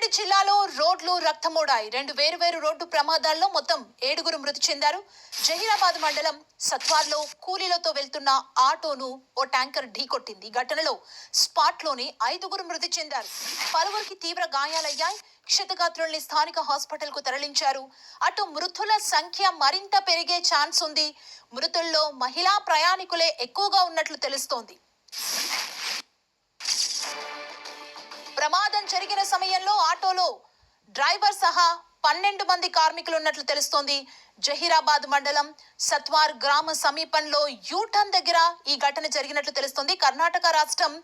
రంగారెడ్డి జిల్లాలో రోడ్లు రక్తమోడాయి. 2 వేరు రోడ్డు ప్రమాదాల్లో మొత్తం 7 మృతి చెందారు. జహీరాబాద్ మండలం సత్వార్లో కూలీలతో వెళ్తున్న ఆటోను ఓ ట్యాంకర్ ఢీకొట్టింది. ఘటనలో స్పాట్లోనే 5 మృతి చెందారు. పలువురికి తీవ్ర గాయాలయ్యాయి. క్షతగాత్రుల్ని స్థానిక హాస్పిటల్ కు తరలించారు. అటు మృతుల సంఖ్య మరింత పెరిగే ఛాన్స్ ఉంది. మృతుల్లో మహిళా ప్రయాణికులే ఎక్కువగా ఉన్నట్లు తెలుస్తోంది. ప్రమాదం జరిగిన సమయంలో ఆటోలో డ్రైవర్ సహా 12 మంది కార్మికులు ఉన్నట్లు తెలుస్తోంది. జహీరాబాద్ మండలం సత్వార్ గ్రామ సమీపంలో యూటర్న్ దగ్గర ఈ ఘటన జరిగినట్లు తెలుస్తోంది. కర్ణాటక రాష్ట్రం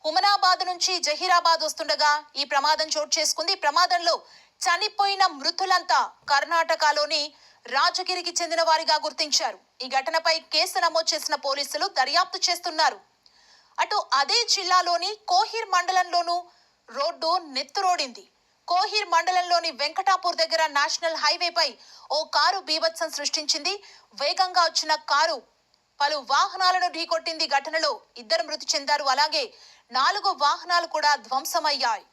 హుమనాబాద్ నుంచి జహీరాబాద్ వస్తుండగా ఈ ప్రమాదం చోటు చేసుకుంది. ప్రమాదంలో చనిపోయిన మృతులంతా కర్ణాటకలోని రాజగిరికి చెందిన వారిగా గుర్తించారు. ఈ ఘటనపై కేసు నమోదు చేసిన పోలీసులు దర్యాప్తు చేస్తున్నారు. అటు అదే జిల్లాలోని కోహిర్ మండలంలోనూ రోడ్డు నెత్తురోడింది. కోహిర్ మండలంలోని వెంకటాపూర్ దగ్గర నేషనల్ హైవేపై ఓ కారు బీభత్సం సృష్టించింది. వేగంగా వచ్చిన కారు పలు వాహనాలను ఢీకొట్టింది. ఘటనలో 2 మృతి చెందారు. అలాగే 4 వాహనాలు కూడా ధ్వంసమయ్యాయి.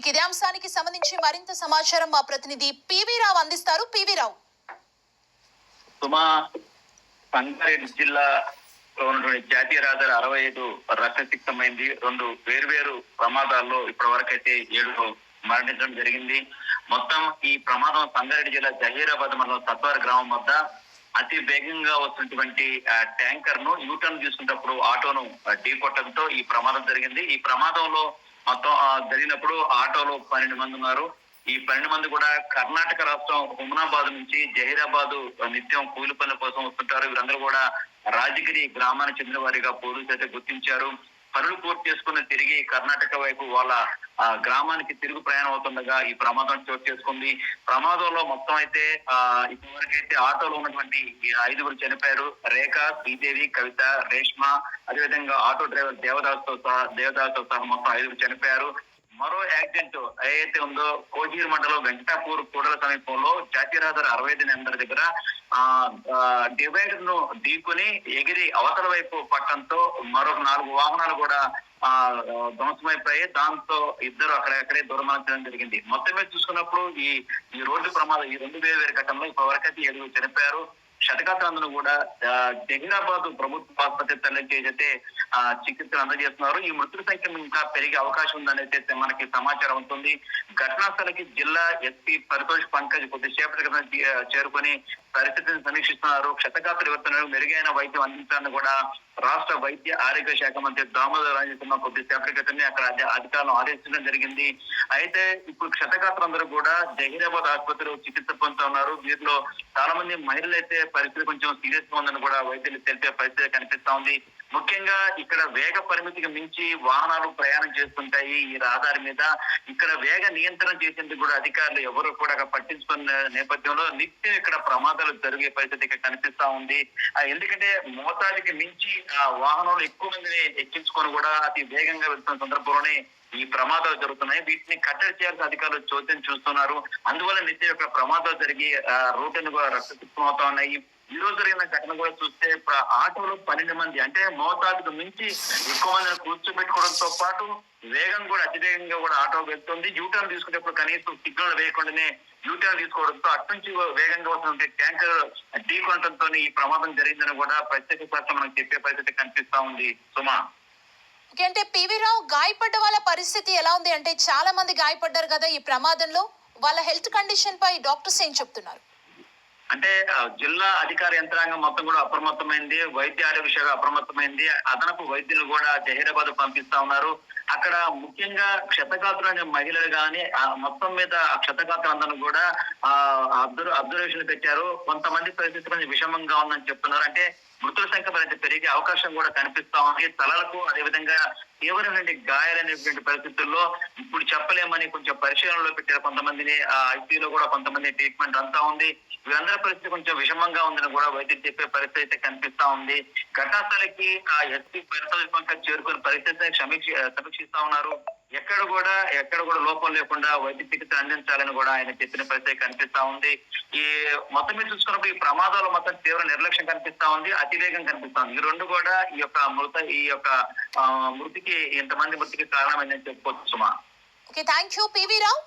ఇదే అంశానికి సంబంధించి మరింత సమాచారం మా ప్రతినిధి పివి రావు అందిస్తారు. పివి రావు. సంగారెడ్డి జిల్లాలో ఉన్నటువంటి జాతీయ రహదారి 65 రక్తసిక్తమైంది. 2 వేర్వేరు ప్రమాదాల్లో ఇప్పటి వరకు అయితే 7 మరణించడం జరిగింది. మొత్తం ఈ ప్రమాదం సంగారెడ్డి జిల్లా జహీరాబాద్ మండలం సత్వార్ గ్రామం వద్ద అతి వేగంగా వస్తున్నటువంటి ట్యాంకర్ ను యూటర్న్ తీసుకున్నప్పుడు ఆటోను ఢీకొట్టడంతో ఈ ప్రమాదం జరిగింది. ఈ ప్రమాదంలో మొత్తం జరిగినప్పుడు ఆటోలో 12 మంది ఉన్నారు. ఈ 12 మంది కూడా కర్ణాటక రాష్ట్రం హుమనాబాద్ నుంచి జహీరాబాద్ నిత్యం కూలి పనుల కోసం వస్తుంటారు. వీరందరూ కూడా రాజగిరి గ్రామానికి చెందిన వారిగా పోలీసులు అయితే గుర్తించారు. పనులు పూర్తి చేసుకుని తిరిగి కర్ణాటక వైపు వాళ్ళ గ్రామానికి తిరుగు ప్రయాణం అవుతుండగా ఈ ప్రమాదం చోటు చేసుకుంది. ప్రమాదంలో మొత్తం అయితే ఇప్పటివరకైతే ఆటోలో ఉన్నటువంటి 5 చనిపోయారు. రేఖ, శ్రీదేవి, కవిత, రేష్మ, అదేవిధంగా ఆటో డ్రైవర్ దేవదాస్తో సహా మొత్తం 5 చనిపోయారు. మరో యాక్సిడెంట్ ఏదైతే ఉందో కోహీర్ మండలం వెంకటాపూర్ కూడల సమీపంలో జాతీయ రహదారి 65 నెంబర్ దగ్గర డివైడర్ ను ఢీకొని ఎగిరి అవతల వైపు పట్టడంతో మరొక 4 వాహనాలు కూడా ధ్వంసమైపోయాయి. దాంతో 2 అక్కడే దుర్మరణించడం జరిగింది. మొత్తం మీద చూసుకున్నప్పుడు ఈ రోడ్డు ప్రమాదం ఈ 2 వేరు ఘటనలో ఇప్పటివరకైతే 7 చనిపోయారు. క్షతగాత్రులందరూ కూడా జహీరాబాద్ ప్రభుత్వ ఆసుపత్రి తరలించైతే చికిత్సలు అందజేస్తున్నారు. ఈ మృతుల సంఖ్య ఇంకా పెరిగే అవకాశం ఉందని అయితే మనకి సమాచారం ఉంటుంది. ఘటనా స్థలికి జిల్లా ఎస్పీ పరితోష్ పంకజ్ కొద్దిసేపటి క్రితం చేరుకొని పరిస్థితిని సమీక్షిస్తున్నారు. క్షతగాత్రుల వివరణకు మెరుగైన వైద్యం అందించాలని కూడా రాష్ట్ర వైద్య ఆరోగ్య శాఖ మంత్రి దామోదర్ రాజేశ్వర కొద్దిసేపటి క్రితమే అక్కడ అధికారులను ఆదేశించడం జరిగింది. అయితే ఇప్పుడు క్షతగాత్రులందరూ కూడా జహీరాబాద్ ఆసుపత్రిలో చికిత్స పొందుతూ ఉన్నారు. వీరిలో చాలా మంది మహిళలు అయితే పరిస్థితి కొంచెం సీరియస్ గా ఉందని కూడా వైద్యులు తెలిపే పరిస్థితి కనిపిస్తా ఉంది. ముఖ్యంగా ఇక్కడ వేగ పరిమితికి మించి వాహనాలు ప్రయాణం చేస్తుంటాయి. ఈ రహదారి మీద ఇక్కడ వేగ నియంత్రణ చేసేందుకు కూడా అధికారులు ఎవరు కూడా పట్టించుకున్న నేపథ్యంలో నిత్యం ఇక్కడ ప్రమాదాలు జరిగే పరిస్థితి ఇక్కడ కనిపిస్తా ఉంది. ఎందుకంటే మోతాదుకి మించి వాహనాలు ఎక్కువ మందిని ఎక్కించుకొని కూడా అతి వేగంగా వెళ్తున్న సందర్భంలోనే ఈ ప్రమాదాలు జరుగుతున్నాయి. వీటిని కట్టడి చేయాల్సిన అధికారులు చోద్యం చూస్తున్నారు. అందువల్ల నిత్యం యొక్క ప్రమాదాలు జరిగి రోడ్డును కూడా రక్తసిక్తం అవుతా ఉన్నాయి. ఈ రోజు జరిగిన ఘటన కూడా చూస్తే ఆటోలో 12 మంది అంటే మోతాదుకు మించి ఎక్కువ మందిని కూర్చోబెట్టుకోవడంతో పాటు వేగం కూడా అతివేగంగా కూడా ఆటో వెళ్తుంది. యూటర్న్ తీసుకునేప్పుడు కనీసం సిగ్నల్ వేయకుండానే యూటర్న్ తీసుకోవడంతో అట్నుంచి వేగంగా వస్తున్న ట్యాంకర్ ఢీకొనడంతో ఈ ప్రమాదం జరిగిందని కూడా ప్రత్యేక శాస్త్రం మనకు చెప్పే పరిస్థితి కనిపిస్తా ఉంది. సుమా, అంటే పివి రావు, గాయపడ్డ వాళ్ళ పరిస్థితి ఎలా ఉంది? అంటే చాలా మంది గాయపడ్డారు కదా ఈ ప్రమాదంలో. వాళ్ళ హెల్త్ కండిషన్ పై డాక్టర్స్ ఏం చెప్తున్నారు? అంటే జిల్లా అధికార యంత్రాంగం మొత్తం కూడా అప్రమత్తమైంది. వైద్య ఆరోగ్య శాఖ అప్రమత్తమైంది. అదనపు వైద్యులు కూడా జహీరాబాద్ పంపిస్తా ఉన్నారు. అక్కడ ముఖ్యంగా క్షతగాత్రులు అనే మహిళలు గాని మొత్తం మీద క్షతగాత్రులందరూ కూడా అబ్జర్వేషన్ పెట్టారు. కొంతమంది పరిస్థితి కొంచెం విషమంగా ఉందని చెప్తున్నారు. అంటే మృతుల సంఖ్య మరింత పెరిగే అవకాశం కూడా కనిపిస్తా ఉంది. తలలకు అదేవిధంగా తీవ్రమైన గాయాలనేటువంటి పరిస్థితుల్లో ఇప్పుడు చెప్పలేమని కొంచెం పరిశీలనలో పెట్టారు. కొంతమందిని ఐసీయూలో కూడా కొంతమంది ట్రీట్మెంట్ అంతా ఉంది. వీరందరి పరిస్థితి కొంచెం విషమంగా ఉందని కూడా వైద్యులు చెప్పే పరిస్థితి అయితే కనిపిస్తా ఉంది. ఘటనాస్థలికి ఎస్పీ పరితోష్ పంకజ్ చేరుకుని పరిస్థితిని సమీక్ష సమీక్షిస్తా ఉన్నారు. ఎక్కడ కూడా లోపం లేకుండా వైద్య చికిత్స అందించాలని కూడా ఆయన చెప్పిన పరిస్థితి కనిపిస్తా ఉంది. ఈ మొత్తం మీద చూసుకున్నప్పుడు ఈ ప్రమాదాలు మొత్తం తీవ్ర నిర్లక్ష్యం కనిపిస్తా ఉంది, అతివేగం కనిపిస్తా ఉంది. ఈ రెండు కూడా ఈ యొక్క మృతికి ఇంతమంది మృతికి కారణమైందని చెప్పుకోవచ్చు సుమా. Okay, thank you PV Rao.